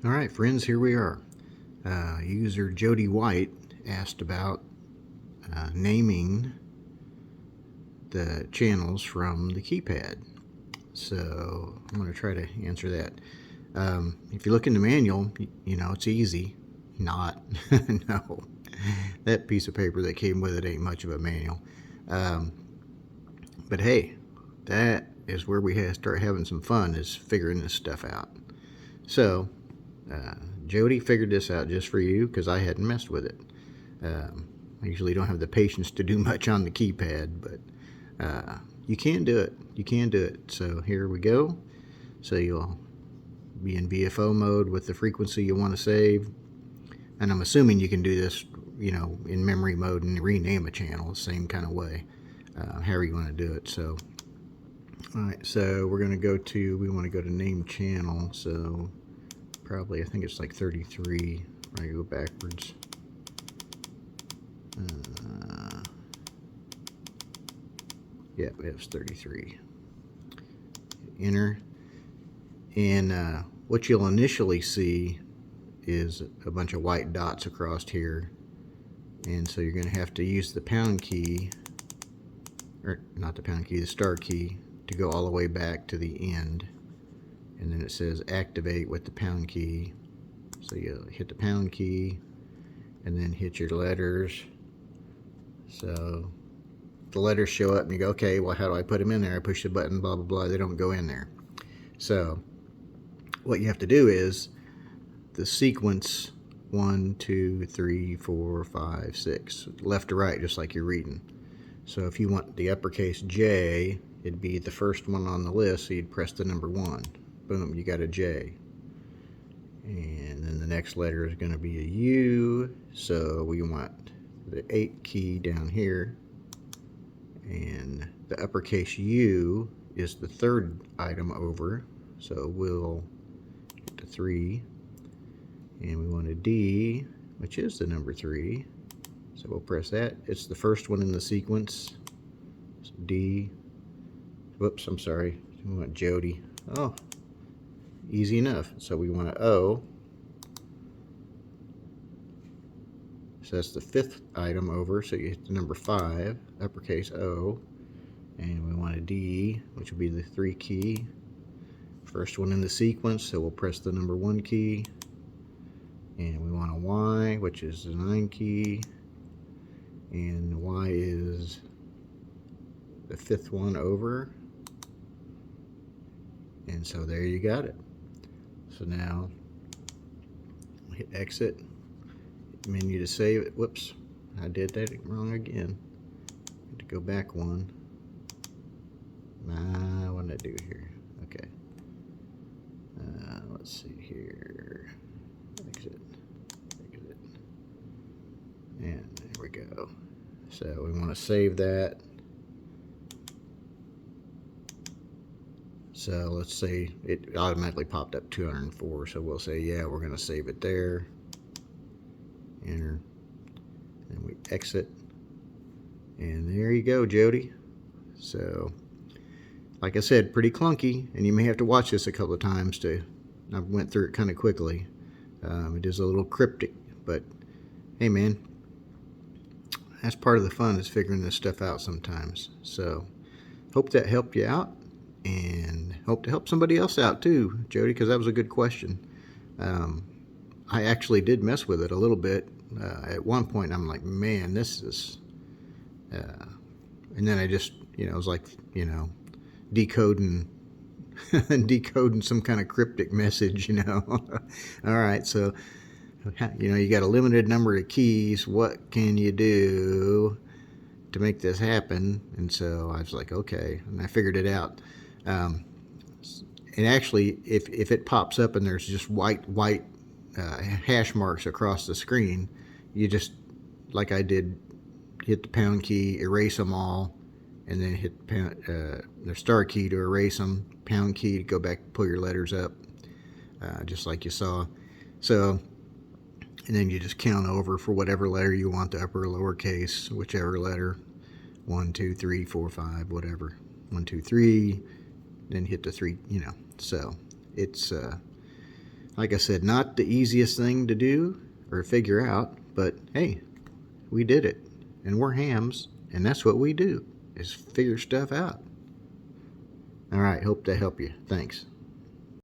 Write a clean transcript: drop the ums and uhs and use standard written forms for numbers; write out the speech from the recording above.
All right, friends, here we are. User Jody White asked about naming the channels from the keypad. So I'm going to try to answer that. If you look in the manual, you know, it's easy. Not. No. That piece of paper that came with it ain't much of a manual. But hey, that is where we start having some fun, is figuring this stuff out. So Jody figured this out just for you because I hadn't messed with it. I usually don't have the patience to do much on the keypad, but you can do it. You can do it. So here we go. So you'll be in VFO mode with the frequency you want to save. And I'm assuming you can do this, you know, in memory mode and rename a channel the same kind of way, however you want to do it. So, all right, so we're going to go to, we want to go to name channel. So probably, I think it's like 33. I go backwards. Yeah, it was 33. Enter. And what you'll initially see is a bunch of white dots across here. And so you're going to have to use the pound key, or not the pound key, the star key, to go all the way back to the end. And then it says activate with the pound key. So you hit the pound key and then hit your letters. So the letters show up and you go, okay, well, how do I put them in there? I push the button, blah, blah, blah. They don't go in there. So what you have to do is the sequence 1, 2, 3, 4, 5, 6, left to right, just like you're reading. So if you want the uppercase J, it'd be the first one on the list, so you'd press the number 1. Boom, you got a J. And then the next letter is going to be a U, so we want the 8 key down here. And the uppercase U is the third item over, so we'll get to 3. And we want a D, which is the number 3. So we'll press that. It's the first one in the sequence. So D. Whoops, I'm sorry. We want Jody. Oh, easy enough. So we want a O. So that's the 5th item over. So you hit the number 5, uppercase O. And we want a D, which will be the 3 key. First one in the sequence, so we'll press the number 1 key. And we want a Y, which is the 9 key. And Y is the 5th one over. And so there you got it. So now hit exit, menu to save it. Whoops, I did that wrong again. Had to go back one. What did I do here? Okay. Let's see here. Exit. And there we go. So we want to save that. So let's say it automatically popped up 204. So we'll say, yeah, we're going to save it there. Enter. And we exit. And there you go, Jody. So, like I said, pretty clunky. And you may have to watch this a couple of times to. I went through it kind of quickly. It is a little cryptic, but hey, man, that's part of the fun, is figuring this stuff out sometimes. So hope that helped you out, and hope to help somebody else out too, Jody, because that was a good question. I actually did mess with it a little bit. At one point, I'm like, man, this is... and then I just, it was like, decoding some kind of cryptic message, All right, so, you got a limited number of keys. What can you do to make this happen? And so I was like, okay, and I figured it out. And actually, if it pops up and there's just white hash marks across the screen, you just, like I did, hit the pound key, erase them all, and then hit the star key to erase them, pound key to go back, pull your letters up, just like you saw. So, and then you just count over for whatever letter you want, the upper or lowercase, whichever letter, 1, 2, 3, 4, 5, whatever, 1, 2, 3, then hit the 3, So it's Like I said, not the easiest thing to do or figure out, but hey, we did it. And we're hams, and that's what we do, is figure stuff out. All right, hope that helped you. Thanks.